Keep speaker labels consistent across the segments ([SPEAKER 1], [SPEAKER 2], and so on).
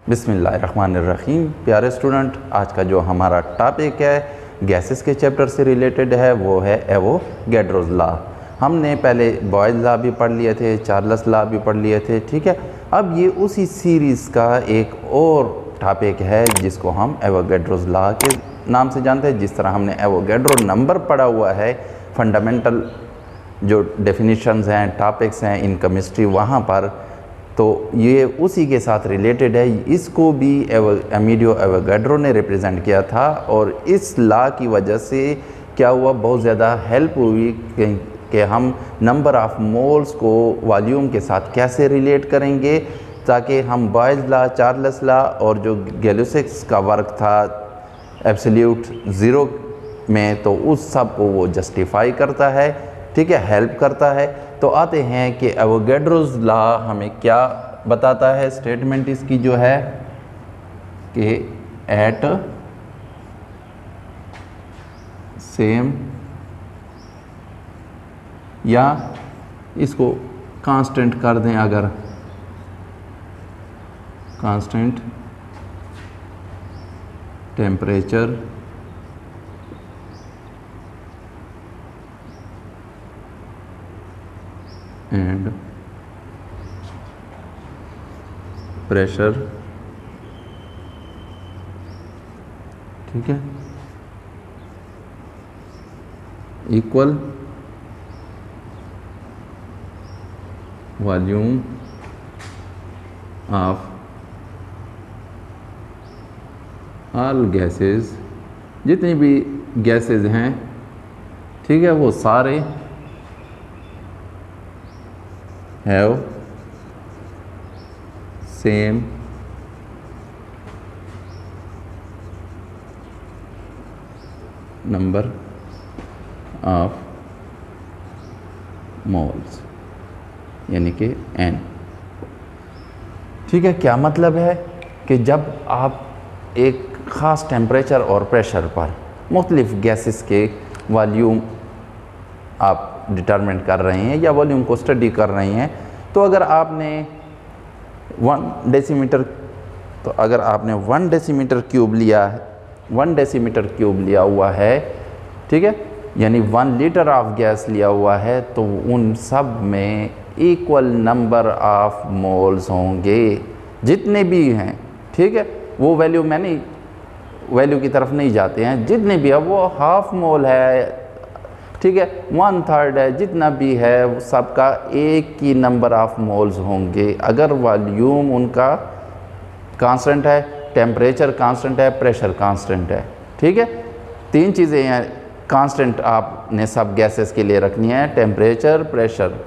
[SPEAKER 1] बिस्मिल्लाहिर्रहमानिर्रहीम। प्यारे स्टूडेंट, आज का जो हमारा टॉपिक है गैसेस के चैप्टर से रिलेटेड है, वो है एवोगैड्रोस लॉ। हमने पहले बॉयल्स लॉ भी पढ़ लिए थे, चार्ल्स लॉ भी पढ़ लिए थे, ठीक है। अब ये उसी सीरीज़ का एक और टॉपिक है जिसको हम एवोगैड्रोस लॉ के नाम से जानते हैं। जिस तरह हमने एवोगैड्रो नंबर पढ़ा हुआ है, फंडामेंटल जो डेफिनेशंस हैं, टॉपिक्स हैं इन केमिस्ट्री वहाँ पर, तो ये उसी के साथ रिलेटेड है। इसको भी अमीलियो एवोगैड्रो ने रिप्रेजेंट किया था और इस लॉ की वजह से क्या हुआ, बहुत ज़्यादा हेल्प हुई कि हम नंबर ऑफ़ मोल्स को वॉल्यूम के साथ कैसे रिलेट करेंगे, ताकि हम बॉयल्स लॉ, चार्ल्स लॉ और जो गैलोसिक्स का वर्क था एब्सोल्यूट ज़ीरो में, तो उस सब को वो जस्टिफाई करता है, ठीक है, हेल्प करता है। तो आते हैं कि एवोगैड्रोस लॉ हमें क्या बताता है। स्टेटमेंट इसकी जो है कि एट सेम, या इसको कांस्टेंट कर दें, अगर कांस्टेंट टेम्परेचर एंड प्रेशर, ठीक है, equal volume of all gases, जितनी भी गैसेस हैं, ठीक है, वो सारे have same number of moles, यानी कि n। ठीक है, क्या मतलब है कि जब आप एक ख़ास टेम्परेचर और प्रेशर पर मुख्तलिफ़ गैसेस के वॉल्यूम आप डिटरमिन कर रहे हैं या वॉल्यूम को स्टडी कर रहे हैं, तो अगर आपने 1 डेसीमीटर, तो अगर आपने 1 डेसीमीटर क्यूब लिया है, 1 डेसीमीटर क्यूब लिया हुआ है, ठीक है, यानी 1 लीटर ऑफ गैस लिया हुआ है, तो उन सब में इक्वल नंबर ऑफ मोल्स होंगे जितने भी हैं, ठीक है। वो वैल्यू में नहीं, वैल्यू की तरफ नहीं जाते हैं, जितने भी है वो हाफ मोल है, ठीक है, 1/3 है, जितना भी है सबका एक ही नंबर ऑफ मोल्स होंगे अगर वॉल्यूम उनका कांस्टेंट है, टेम्परेचर कांस्टेंट है, प्रेशर कांस्टेंट है, ठीक है। 3 चीज़ें हैं कांस्टेंट आपने सब गैसेस के लिए रखनी है, टेम्परेचर, प्रेशर,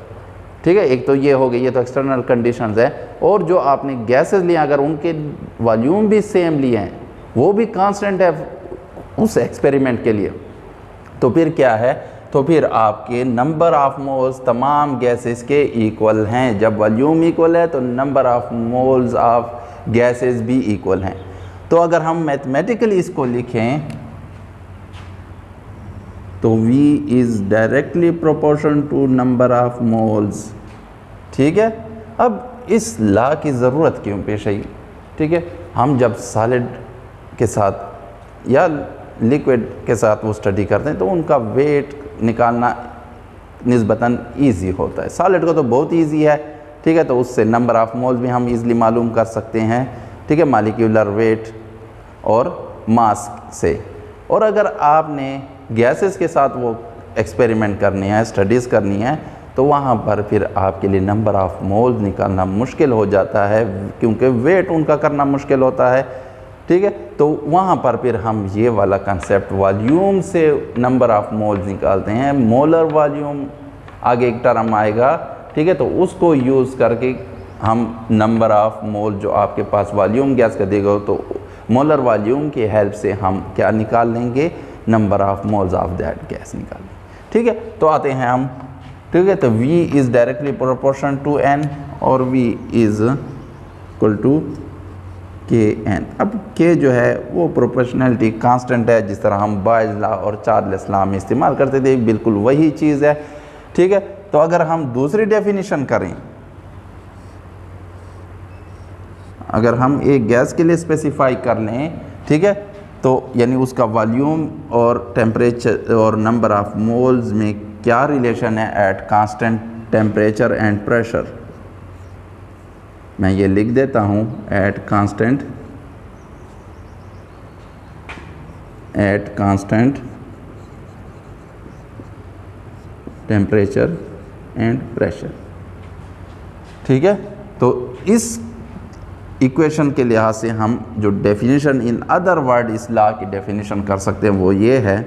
[SPEAKER 1] ठीक है। एक तो ये हो गई, ये तो एक्सटर्नल कंडीशंस है। और जो आपने गैसेस लिए अगर उनके वॉल्यूम भी सेम लिए हैं, वो भी कांस्टेंट है उस एक्सपेरिमेंट के लिए, तो फिर क्या है, तो फिर आपके नंबर ऑफ मोल्स तमाम गैसेस के इक्वल हैं। जब वॉल्यूम इक्वल है तो number of moles of gases भी इक्वल हैं। तो अगर हम मैथमेटिकली इसको लिखें तो V is directly proportion to number of moles, ठीक है। अब इस लॉ की ज़रूरत क्यों पेश आई, ठीक है। हम जब सॉलिड के साथ या लिक्विड के साथ वो स्टडी करते हैं तो उनका वेट निकालना निस्बतन ईजी होता है। सॉलिड को तो बहुत ईजी है, ठीक है, तो उससे नंबर ऑफ़ मोल्स भी हम ईज़िली मालूम कर सकते हैं, ठीक है, मॉलिक्यूलर वेट और मास से। और अगर आपने गैसेस के साथ वो एक्सपेरिमेंट करनी है, स्टडीज़ करनी है, तो वहाँ पर फिर आपके लिए नंबर ऑफ़ मोल्स निकालना मुश्किल हो जाता है, क्योंकि वेट उनका करना मुश्किल होता है, ठीक है। तो वहाँ पर फिर हम ये वाला कंसेप्ट वॉल्यूम से नंबर ऑफ़ मोल्स निकालते हैं। मोलर वॉल्यूम आगे एक टर्म आएगा, ठीक है, तो उसको यूज़ करके हम नंबर ऑफ़ मोल जो आपके पास वॉल्यूम गैस का देगा, तो मोलर वॉल्यूम की हेल्प से हम क्या निकाल लेंगे, number of moles of that gas निकाल लेंगे, ठीक है। तो आते हैं हम, ठीक है, तो V is directly proportion to N और V is equal to Kn। अब K जो है वो प्रोपोर्शनलिटी कांस्टेंट है, जिस तरह हम बॉयल्स लॉ और चार्ल्स लॉ में इस्तेमाल करते थे, बिल्कुल वही चीज़ है, ठीक है। तो अगर हम दूसरी डेफिनेशन करें अगर हम एक गैस के लिए स्पेसिफाई कर लें, ठीक है, तो यानी उसका वॉल्यूम और टेम्परेचर और नंबर ऑफ मोल्स में क्या रिलेशन है at constant temperature and pressure. मैं ये लिख देता हूँ, at constant temperature and pressure, ठीक है। तो इस इक्वेशन के लिहाज से हम जो डेफिनेशन इन अदर वर्ड इस लॉ की डेफिनेशन कर सकते हैं वो ये है,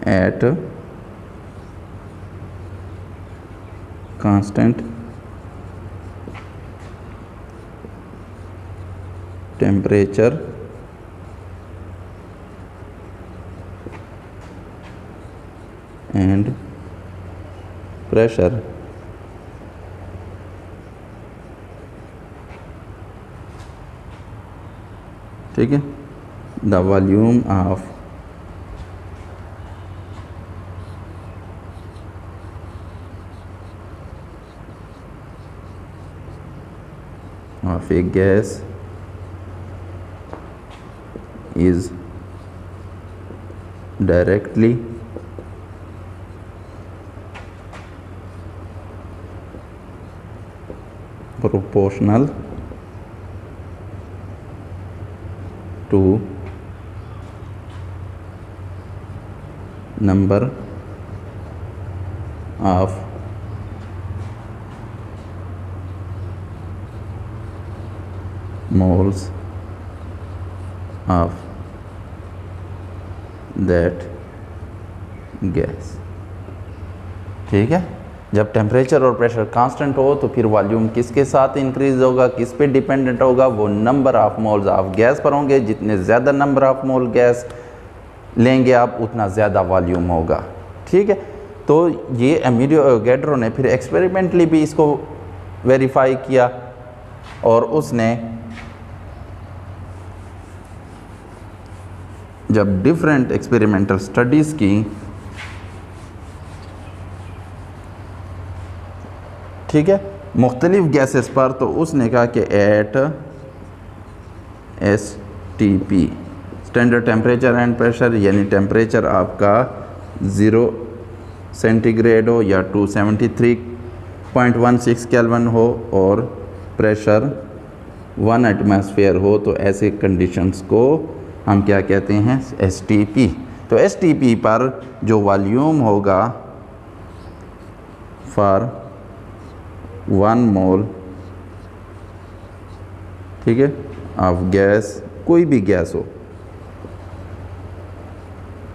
[SPEAKER 1] at constant temperature and pressure ठीक है, the volume of a gas is directly proportional to number of moles of that gas। ठीक है, जब टेम्परेचर और प्रेशर कांस्टेंट हो तो फिर वॉल्यूम किसके साथ इंक्रीज होगा, किस पे डिपेंडेंट होगा, वो number of moles of gas पर होंगे। जितने ज़्यादा नंबर ऑफ मोल गैस लेंगे आप उतना ज़्यादा वॉल्यूम होगा। ठीक है, तो ये एमिलियो एवोगाड्रो ने फिर एक्सपेरिमेंटली भी इसको वेरीफाई किया और उसने जब डिफरेंट एक्सपेरिमेंटल स्टडीज़ की, ठीक है, मुख्तलिफ गैसेस पर, तो उसने कहा कि at STP standard temperature and pressure, यानी टेम्परेचर आपका 0 सेंटीग्रेड हो या 273.16 केल्विन हो और प्रेशर 1 एटमॉस्फेयर हो, तो ऐसे कंडीशंस को हम क्या कहते हैं, STP। तो STP पर जो वॉल्यूम होगा फॉर 1 मोल, ठीक है, ऑफ गैस, कोई भी गैस हो,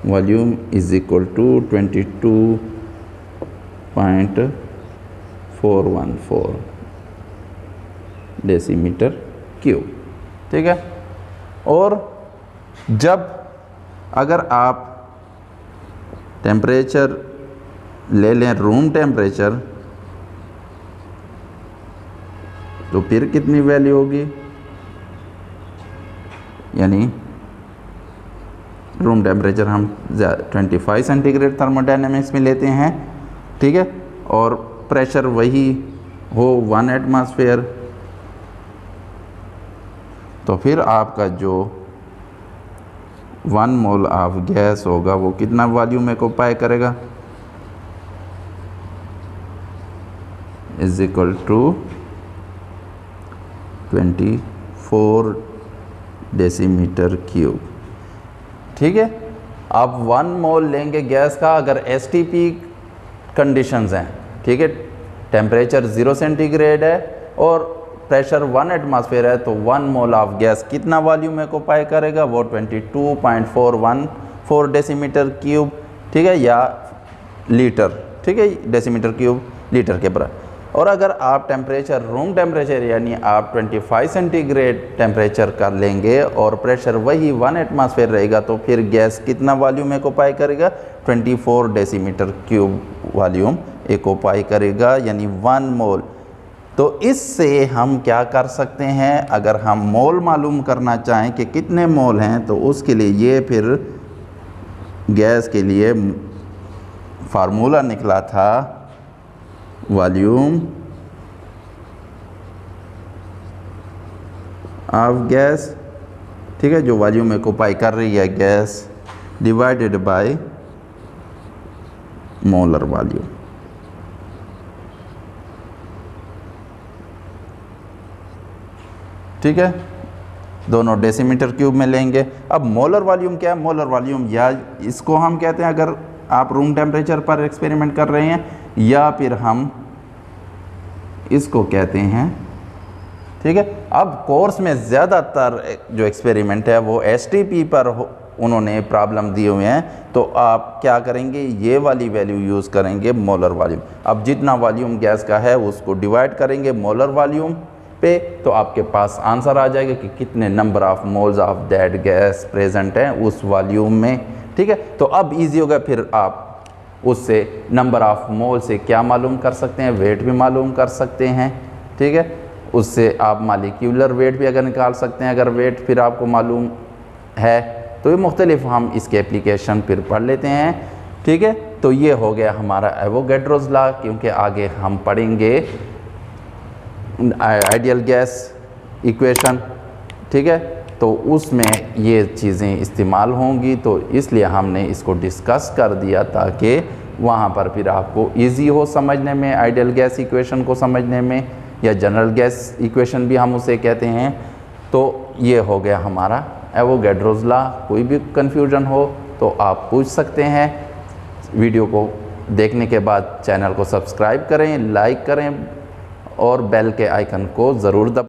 [SPEAKER 1] volume is equal to 22.414 decimetre cube. ठीक है, और जब अगर आप टेम्परेचर ले लें रूम टेम्परेचर, तो फिर कितनी वैल्यू होगी, यानी रूम टेम्परेचर हम 25 सेंटीग्रेड थर्मोडायनेमिक्स में लेते हैं, ठीक है, और प्रेशर वही हो 1 एटमॉस्फेयर, तो फिर आपका जो 1 मोल ऑफ गैस होगा वो कितना वॉल्यूम में ऑक्यूपाई करेगा, is equal to 24 decimetre cube. ठीक है, आप 1 मोल लेंगे गैस का अगर STP कंडीशंस हैं, ठीक है, टेम्परेचर 0 सेंटीग्रेड है और प्रेशर 1 एटमॉस्फेयर है, तो 1 मोल ऑफ गैस कितना वॉल्यूम में ऑक्यूपाई करेगा, वो 22.414 डेसीमीटर क्यूब, ठीक है, या लीटर, ठीक है, डेसीमीटर क्यूब लीटर के बराबर। और अगर आप टेम्परेचर रूम टेम्परेचर यानी आप 25 सेंटीग्रेड टेम्परेचर का लेंगे और प्रेशर वही 1 एटमॉस्फेयर रहेगा, तो फिर गैस कितना वॉल्यूम ऑक्यूपाई करेगा, 24 डेसीमीटर क्यूब वॉल्यूम ऑक्यूपाई करेगा, यानी 1 मोल। तो इससे हम क्या कर सकते हैं, अगर हम मोल मालूम करना चाहें कि कितने मोल हैं, तो उसके लिए ये फिर गैस के लिए फार्मूला निकला था, वॉल्यूम ऑफ गैस, ठीक है, जो वॉल्यूम में ऑक्यूपाई कर रही है gas, divided by molar volume. ठीक है, दोनों डेसीमीटर क्यूब में लेंगे। अब मोलर वॉल्यूम क्या है? मोलर वॉल्यूम या इसको हम कहते हैं अगर आप रूम टेम्परेचर पर एक्सपेरिमेंट कर रहे हैं, या फिर हम इसको कहते हैं, ठीक है। अब कोर्स में ज़्यादातर जो एक्सपेरिमेंट है वो एसटीपी पर उन्होंने प्रॉब्लम दिए हुए हैं, तो आप क्या करेंगे, ये वाली वैल्यू यूज़ करेंगे मोलर वॉल्यूम। अब जितना वॉल्यूम गैस का है उसको डिवाइड करेंगे मोलर वॉल्यूम पे, तो आपके पास आंसर आ जाएगा कि कितने number of moles of that gas present हैं उस वॉल्यूम में। ठीक है, तो अब इजी होगा, फिर आप उससे नंबर ऑफ मोल से क्या मालूम कर सकते हैं, वेट भी मालूम कर सकते हैं। ठीक है, उससे आप मालिक्यूलर वेट भी अगर निकाल सकते हैं, अगर वेट फिर आपको मालूम है तो ये मुख्तलिफ हम इसके एप्लीकेशन फिर पढ़ लेते हैं। ठीक है, तो ये हो गया हमारा एवोगैड्रोस लॉ, क्योंकि आगे हम पढ़ेंगे आइडियल गैस इक्वेशन। ठीक है, तो उसमें ये चीज़ें इस्तेमाल होंगी, तो इसलिए हमने इसको डिस्कस कर दिया ताकि वहाँ पर फिर आपको इजी हो समझने में, आइडियल गैस इक्वेशन को समझने में, या जनरल गैस इक्वेशन भी हम उसे कहते हैं। तो ये हो गया हमारा एवोगैड्रोस लॉ। कोई भी कन्फ्यूजन हो तो आप पूछ सकते हैं। वीडियो को देखने के बाद चैनल को सब्सक्राइब करें, लाइक करें और बेल के आइकन को ज़रूर दबाएं।